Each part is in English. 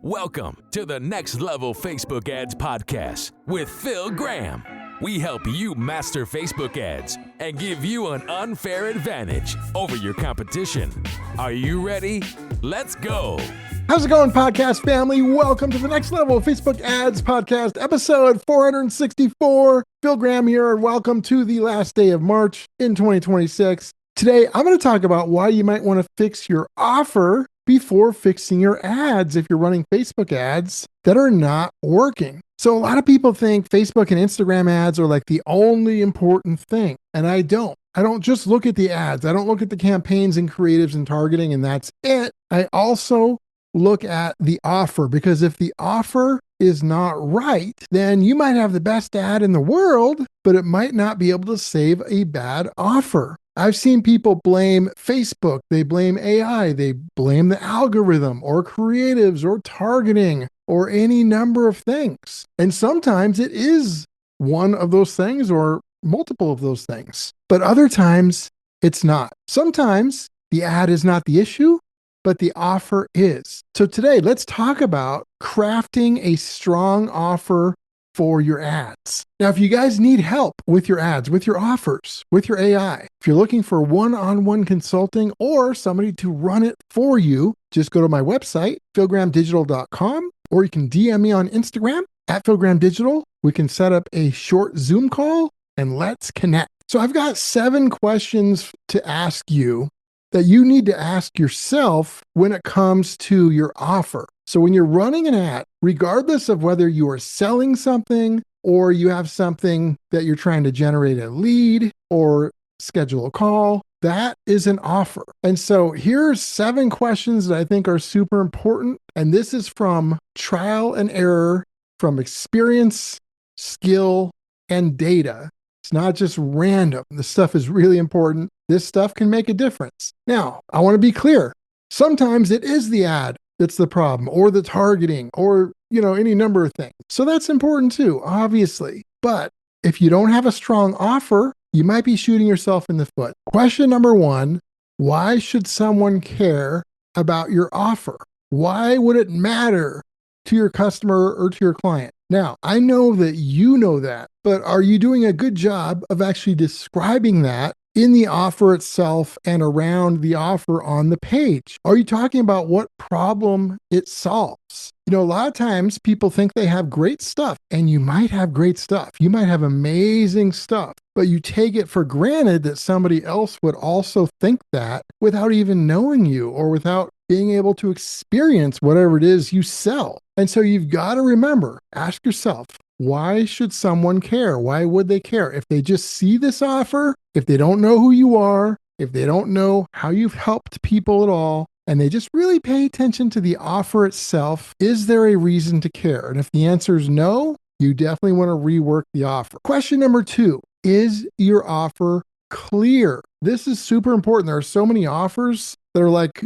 Welcome to the Next Level Facebook Ads Podcast with Phil Graham. We help you master Facebook ads and give you an unfair advantage over your competition. Are you ready? Let's go. How's it going, podcast family? Welcome to the Next Level Facebook Ads Podcast, episode 464. Phil Graham here, and welcome to the last day of March in 2026. Today, I'm going to talk about why you might want to fix your offer before fixing your ads if you're running Facebook ads that are not working. So a lot of people think Facebook and Instagram ads are like the only important thing, and I don't. I don't just look at the ads. I don't look at the campaigns and creatives and targeting, and that's it. I also look at the offer, because if the offer is not right, then you might have the best ad in the world, but it might not be able to save a bad offer. I've seen people blame Facebook, they blame AI, they blame the algorithm or creatives or targeting or any number of things. And sometimes it is one of those things or multiple of those things, but other times it's not. Sometimes the ad is not the issue, but the offer is. So today, let's talk about crafting a strong offer for your ads. Now, if you guys need help with your ads, with your offers, with your AI, if you're looking for one-on-one consulting or somebody to run it for you, just go to my website, philgrahamdigital.com, or you can DM me on Instagram at philgrahamdigital. We can set up a short Zoom call and let's connect. So I've got 7 questions to ask you that you need to ask yourself when it comes to your offer. So when you're running an ad, regardless of whether you are selling something or you have something that you're trying to generate a lead or schedule a call, that is an offer. And so here's 7 questions that I think are super important. And this is from trial and error, from experience, skill, and data. It's not just random. This stuff is really important. This stuff can make a difference. Now, I want to be clear. Sometimes it is the ad that's the problem, or the targeting, or, any number of things. So that's important too, obviously. But if you don't have a strong offer, you might be shooting yourself in the foot. Question number 1, why should someone care about your offer? Why would it matter to your customer or to your client? Now, I know that you know that, but are you doing a good job of actually describing that in the offer itself and around the offer on the page? Are you talking about what problem it solves? A lot of times people think they have great stuff, and you might have great stuff. You might have amazing stuff, but you take it for granted that somebody else would also think that without even knowing you or without being able to experience whatever it is you sell. And so you've got to remember, ask yourself, why should someone care? Why would they care? If they just see this offer, if they don't know who you are, if they don't know how you've helped people at all, and they just really pay attention to the offer itself, is there a reason to care? And if the answer is no, you definitely want to rework the offer. Question number 2, is your offer clear? This is super important. There are so many offers that are like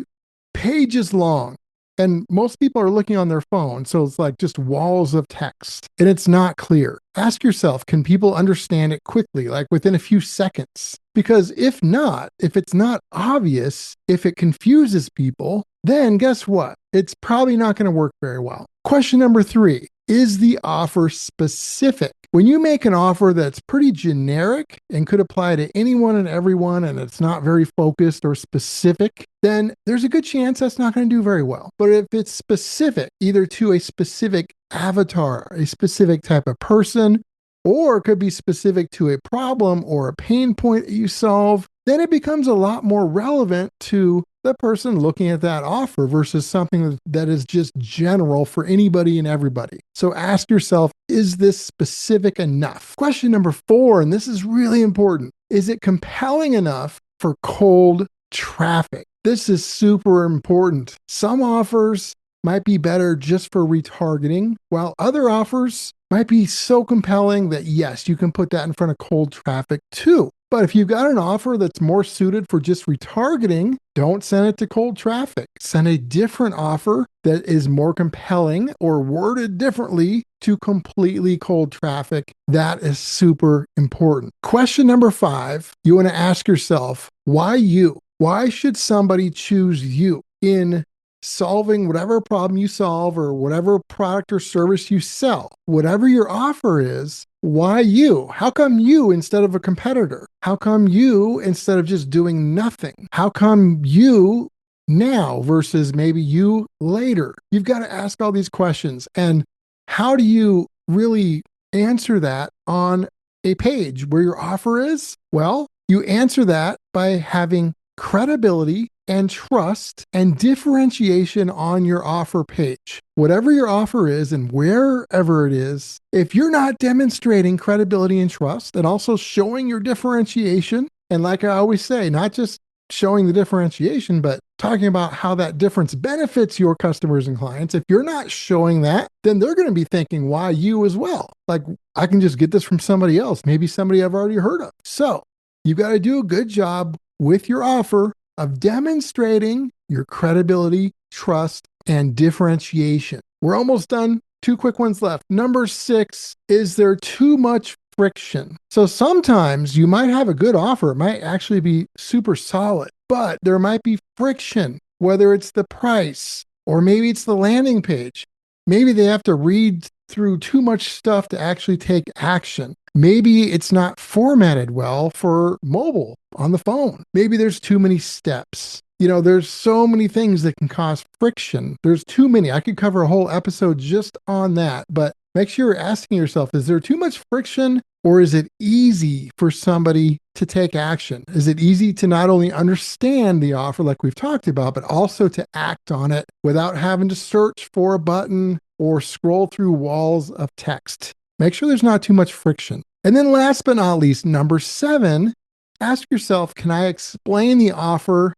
pages long, and most people are looking on their phone, so it's like just walls of text, and it's not clear. Ask yourself, can people understand it quickly, like within a few seconds? Because if not, if it's not obvious, if it confuses people, then guess what? It's probably not going to work very well. Question number 3, is the offer specific? When you make an offer that's pretty generic and could apply to anyone and everyone, and it's not very focused or specific, then there's a good chance that's not going to do very well. But if it's specific, either to a specific avatar, a specific type of person, or it could be specific to a problem or a pain point that you solve, then it becomes a lot more relevant to the person looking at that offer versus something that is just general for anybody and everybody. So ask yourself, is this specific enough? Question number 4, and this is really important, is it compelling enough for cold traffic? This is super important. Some offers might be better just for retargeting, while other offers might be so compelling that yes, you can put that in front of cold traffic too. But if you've got an offer that's more suited for just retargeting, don't send it to cold traffic. Send a different offer that is more compelling or worded differently to completely cold traffic. That is super important. Question number 5, you want to ask yourself, why you? Why should somebody choose you in solving whatever problem you solve or whatever product or service you sell. Whatever your offer is, why you? How come you instead of a competitor? How come you instead of just doing nothing? How come you now versus maybe you later? You've got to ask all these questions. And how do you really answer that on a page where your offer is? Well, you answer that by having credibility and trust and differentiation on your offer page. Whatever your offer is and wherever it is, if you're not demonstrating credibility and trust and also showing your differentiation, and like I always say, not just showing the differentiation, but talking about how that difference benefits your customers and clients. If you're not showing that, then they're going to be thinking, why you as well? Like, I can just get this from somebody else, maybe somebody I've already heard of. So you've got to do a good job with your offer of demonstrating your credibility, trust, and differentiation. We're almost done. 2 quick ones left. Number 6, is there too much friction? So sometimes you might have a good offer. It might actually be super solid, but there might be friction, whether it's the price or maybe it's the landing page. Maybe they have to read through too much stuff to actually take action. Maybe it's not formatted well for mobile on the phone. Maybe there's too many steps. There's so many things that can cause friction. There's too many. I could cover a whole episode just on that, but make sure you're asking yourself, is there too much friction or is it easy for somebody to take action? Is it easy to not only understand the offer like we've talked about, but also to act on it without having to search for a button or scroll through walls of text? Make sure there's not too much friction. And then last but not least, number 7, ask yourself, can I explain the offer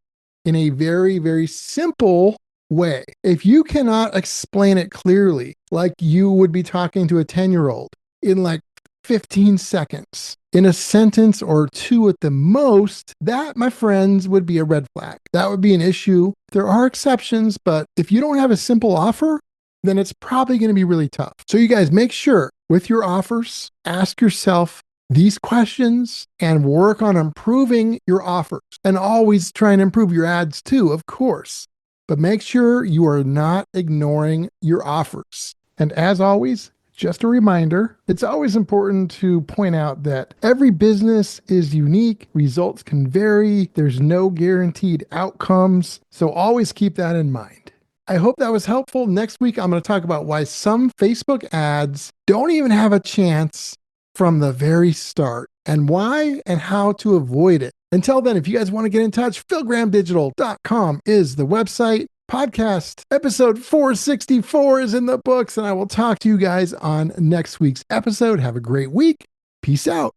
in a very, very simple way? If you cannot explain it clearly, like you would be talking to a 10-year-old in like 15 seconds, in a sentence or 2 at the most, that, my friends, would be a red flag. That would be an issue. There are exceptions, but if you don't have a simple offer, then it's probably going to be really tough. So you guys, make sure with your offers, ask yourself these questions and work on improving your offers, and always try and improve your ads too, of course. But make sure you are not ignoring your offers. And as always, just a reminder, it's always important to point out that every business is unique. Results can vary. There's no guaranteed outcomes. So always keep that in mind. I hope that was helpful. Next week, I'm going to talk about why some Facebook ads don't even have a chance from the very start, and why and how to avoid it. Until then, if you guys want to get in touch, philgrahamdigital.com is the website. Podcast episode 464 is in the books, and I will talk to you guys on next week's episode. Have a great week. Peace out.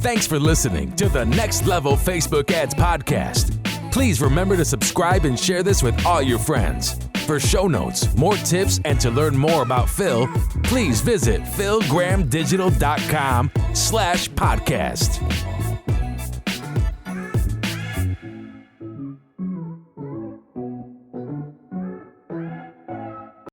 Thanks for listening to the Next Level Facebook Ads Podcast. Please remember to subscribe and share this with all your friends. For show notes, more tips, and to learn more about Phil, please visit philgrahamdigital.com/podcast.